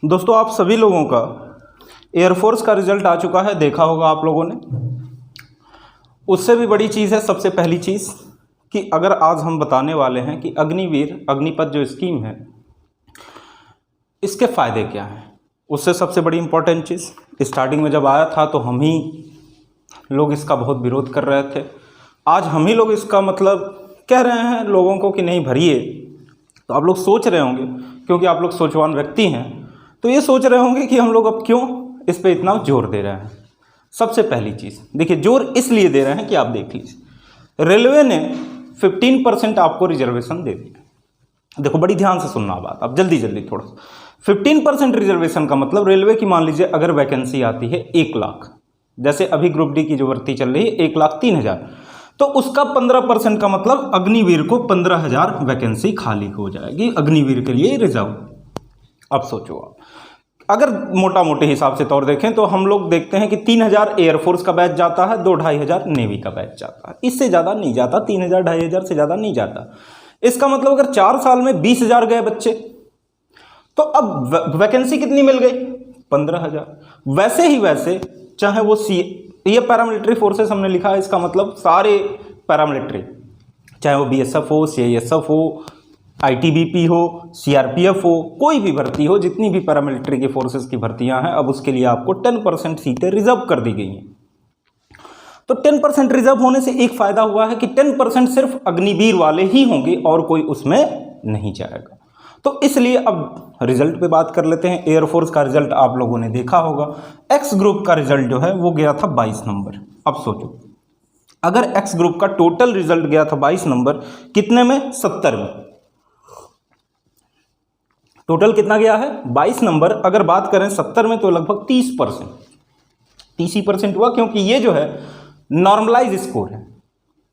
दोस्तों, आप सभी लोगों का एयरफोर्स का रिजल्ट आ चुका है, देखा होगा आप लोगों ने। उससे भी बड़ी चीज़ है, सबसे पहली चीज़ कि अगर आज हम बताने वाले हैं कि अग्निवीर अग्निपथ जो स्कीम है इसके फ़ायदे क्या हैं। उससे सबसे बड़ी इम्पोर्टेंट चीज़, स्टार्टिंग में जब आया था तो हम ही लोग इसका बहुत विरोध कर रहे थे। आज हम ही लोग इसका मतलब कह रहे हैं लोगों को कि नहीं भरिए। तो आप लोग सोच रहे होंगे, क्योंकि आप लोग सोचवान व्यक्ति हैं, तो ये सोच रहे होंगे कि हम लोग अब क्यों इस पे इतना जोर दे रहे हैं। सबसे पहली चीज़ देखिए, जोर इसलिए दे रहे हैं कि आप देख लीजिए, रेलवे ने 15% आपको रिजर्वेशन दे दिया। देखो, बड़ी ध्यान से सुनना बात, अब जल्दी जल्दी थोड़ा सा। 15% रिजर्वेशन का मतलब रेलवे की मान लीजिए अगर वैकेंसी आती है 1 लाख, जैसे अभी ग्रुप डी की जो भर्ती चल रही है 1,03,000, तो उसका 15% का मतलब अग्निवीर को 15,000 वैकेंसी खाली हो जाएगी अग्निवीर के लिए रिजर्व। अब सोचो आप, अगर मोटा मोटे हिसाब से तौर देखें तो हम लोग देखते हैं कि 3,000 एयरफोर्स का बैच जाता है, 2-2,500 नेवी का बैच जाता है, इससे ज़्यादा नहीं जाता, 3,000-2,500 से ज़्यादा नहीं जाता। इसका मतलब अगर 4 साल में 20,000 गए बच्चे, तो अब वैकेंसी कितनी मिल गई? 15,000। वैसे ही वैसे चाहे वो ये पैरामिलिट्री फोर्सेस हमने लिखा है, इसका मतलब सारे पैरामिलिट्री, चाहे वो बीएसएफ हो, सीआईएसएफ हो, आईटीबीपी हो, सीआरपीएफ हो, कोई भी भर्ती हो, जितनी भी पैरामिलिट्री की फोर्सेस की भर्तियां हैं, अब उसके लिए आपको 10% सीटें रिजर्व कर दी गई हैं। तो 10% रिजर्व होने से एक फायदा हुआ है कि 10% सिर्फ अग्निवीर वाले ही होंगे और कोई उसमें नहीं जाएगा। तो इसलिए अब रिजल्ट पे बात कर लेते हैं। एयरफोर्स का रिजल्ट आप लोगों ने देखा होगा। एक्स ग्रुप का रिजल्ट जो है वो गया था 22 नंबर। अब सोचो, अगर एक्स ग्रुप का टोटल रिजल्ट गया था 22 नंबर, कितने में? 70 में। टोटल कितना गया है? 22 नंबर। अगर बात करें 70 में तो लगभग 30% हुआ, क्योंकि ये जो है नॉर्मलाइज स्कोर है।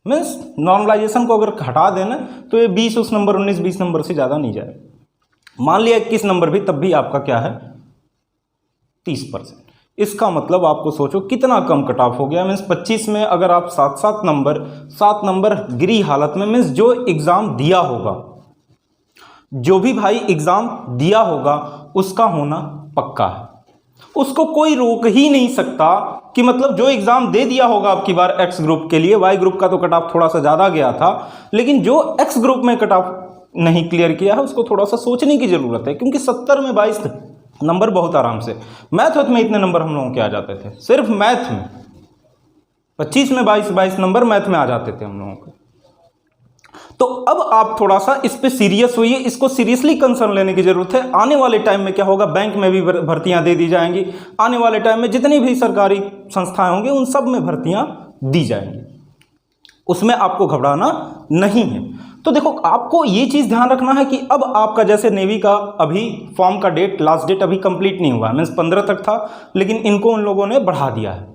मीन्स नॉर्मलाइजेशन को अगर हटा देना तो ये 20 उस नंबर 19-20 नंबर से ज़्यादा नहीं जाएगा। मान लिया 21 नंबर भी, तब भी आपका क्या है? 30%। इसका मतलब आपको सोचो कितना कम कट ऑफ हो गया। मीन्स 25 में अगर आप 7 नंबर गिरी हालत में, मीन्स जो एग्ज़ाम दिया होगा, जो भी भाई एग्ज़ाम दिया होगा उसका होना पक्का है, उसको कोई रोक ही नहीं सकता। कि मतलब जो एग्ज़ाम दे दिया होगा आपकी बार एक्स ग्रुप के लिए, वाई ग्रुप का तो कट ऑफ थोड़ा सा ज़्यादा गया था, लेकिन जो एक्स ग्रुप में कट ऑफ नहीं क्लियर किया है उसको थोड़ा सा सोचने की ज़रूरत है। क्योंकि 70 में 22 नंबर बहुत आराम से, मैथ में इतने नंबर हम लोगों के आ जाते थे, सिर्फ मैथ में 25 में 22 नंबर मैथ में आ जाते थे हम लोगों को। तो अब आप थोड़ा सा इस पे सीरियस होइए, इसको सीरियसली कंसर्न लेने की जरूरत है। आने वाले टाइम में क्या होगा, बैंक में भी भर्तियां दे दी जाएंगी। आने वाले टाइम में जितनी भी सरकारी संस्थाएं होंगी उन सब में भर्तियां दी जाएंगी, उसमें आपको घबराना नहीं है। तो देखो, आपको ये चीज़ ध्यान रखना है कि अब आपका जैसे नेवी का अभी फॉर्म का डेट, लास्ट डेट अभी कंप्लीट नहीं हुआ है, मीन्स 15 तक था, लेकिन इनको उन लोगों ने बढ़ा दिया है।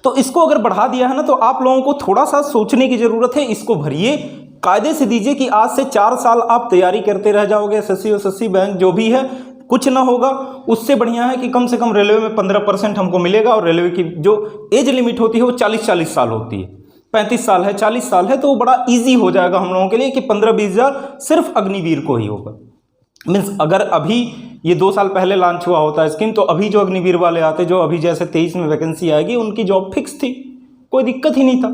तो इसको अगर बढ़ा दिया है ना, तो आप लोगों को थोड़ा सा सोचने की ज़रूरत है। इसको भरिए, कायदे से दीजिए कि आज से 4 साल आप तैयारी करते रह जाओगे, एसएससी बैंक जो भी है, कुछ ना होगा। उससे बढ़िया है कि कम से कम रेलवे में 15% हमको मिलेगा। और रेलवे की जो एज लिमिट होती है वो 40 साल होती है, 35 साल है, 40 साल है, तो वो बड़ा ईजी हो जाएगा हम लोगों के लिए कि 15-20 हज़ार सिर्फ अग्निवीर को ही होगा। मीन्स अगर अभी ये 2 साल पहले लॉन्च हुआ होता है स्कीम, तो अभी जो अग्निवीर वाले आते, जो अभी जैसे 23 में वैकेंसी आएगी, उनकी जॉब फिक्स थी, कोई दिक्कत ही नहीं था।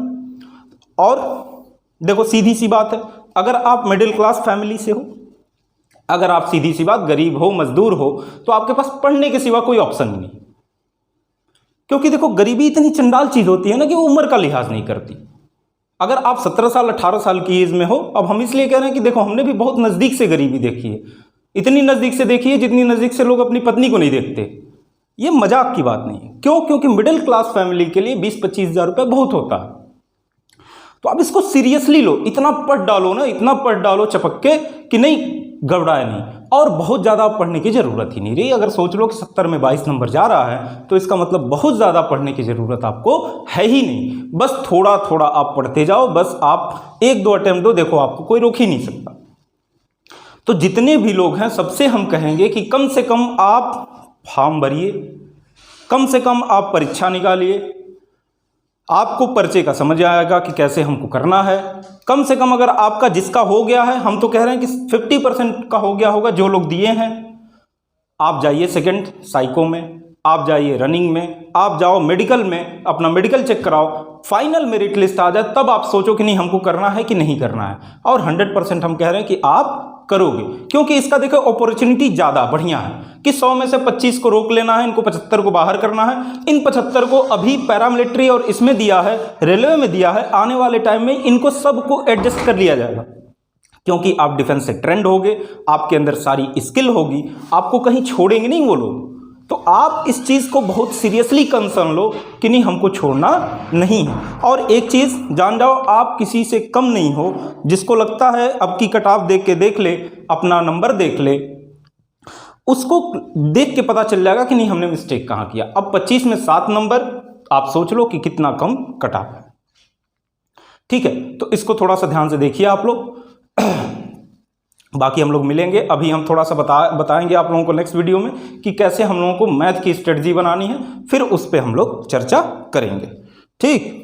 और देखो, सीधी सी बात है, अगर आप मिडिल क्लास फैमिली से हो, अगर आप सीधी सी बात गरीब हो, मजदूर हो, तो आपके पास पढ़ने के सिवा कोई ऑप्शन ही नहीं। क्योंकि देखो, गरीबी इतनी चंडाल चीज होती है ना कि वो उम्र का लिहाज नहीं करती। अगर आप 17 साल 18 साल की एज में हो, अब हम इसलिए कह रहे हैं कि देखो, हमने भी बहुत नज़दीक से गरीबी देखी है, इतनी नज़दीक से देखी है जितनी नज़दीक से लोग अपनी पत्नी को नहीं देखते। ये मजाक की बात नहीं है। क्यों? क्योंकि मिडिल क्लास फैमिली के लिए 20-25 हज़ार रुपये बहुत होता है। तो आप इसको सीरियसली लो, इतना पढ़ डालो ना, इतना पढ़ डालो चपक के कि नहीं, घबराए नहीं। और बहुत ज़्यादा पढ़ने की ज़रूरत ही नहीं रही। अगर सोच लो कि 70 में 22 नंबर जा रहा है, तो इसका मतलब बहुत ज़्यादा पढ़ने की ज़रूरत आपको है ही नहीं। बस थोड़ा थोड़ा आप पढ़ते जाओ, बस आप 1-2 अटेम्प्ट दो, देखो आपको कोई रोक ही नहीं सकता। तो जितने भी लोग हैं सबसे हम कहेंगे कि कम से कम आप फॉर्म भरिए, कम से कम आप परीक्षा निकालिए, आपको पर्चे का समझ आएगा कि कैसे हमको करना है। कम से कम अगर आपका जिसका हो गया है, हम तो कह रहे हैं कि 50% का हो गया होगा जो लोग दिए हैं, आप जाइए सेकंड साइको में, आप जाइए रनिंग में, आप जाओ मेडिकल में, अपना मेडिकल चेक कराओ, फाइनल मेरिट लिस्ट आ जाए, तब आप सोचो कि नहीं हमको करना है कि नहीं करना है। और 100% हम कह रहे हैं कि आप करोगे, क्योंकि इसका देखो अपॉर्चुनिटी ज़्यादा बढ़िया है कि 100 में से 25 को रोक लेना है, इनको 75 को बाहर करना है। इन 75 को अभी पैरामिलिट्री और इसमें दिया है, रेलवे में दिया है, आने वाले टाइम में इनको सबको एडजस्ट कर लिया जाएगा, क्योंकि आप डिफेंस से ट्रेंड होगे, आपके अंदर सारी स्किल होगी, आपको कहीं छोड़ेंगे नहीं वो लोग। तो आप इस चीज़ को बहुत सीरियसली कंसर्न लो कि नहीं हमको छोड़ना नहीं है। और एक चीज़ जान जाओ, आप किसी से कम नहीं हो। जिसको लगता है अब की कट ऑफ देख के देख ले, अपना नंबर देख ले, उसको देख के पता चल जाएगा कि नहीं हमने मिस्टेक कहाँ किया। अब 25 में 7 नंबर, आप सोच लो कि कितना कम कट ऑफ है। ठीक है, तो इसको थोड़ा सा ध्यान से देखिए आप लोग। बाकी हम लोग मिलेंगे, अभी हम थोड़ा सा बताएंगे आप लोगों को नेक्स्ट वीडियो में कि कैसे हम लोगों को मैथ की स्ट्रेटजी बनानी है, फिर उस पर हम लोग चर्चा करेंगे। ठीक।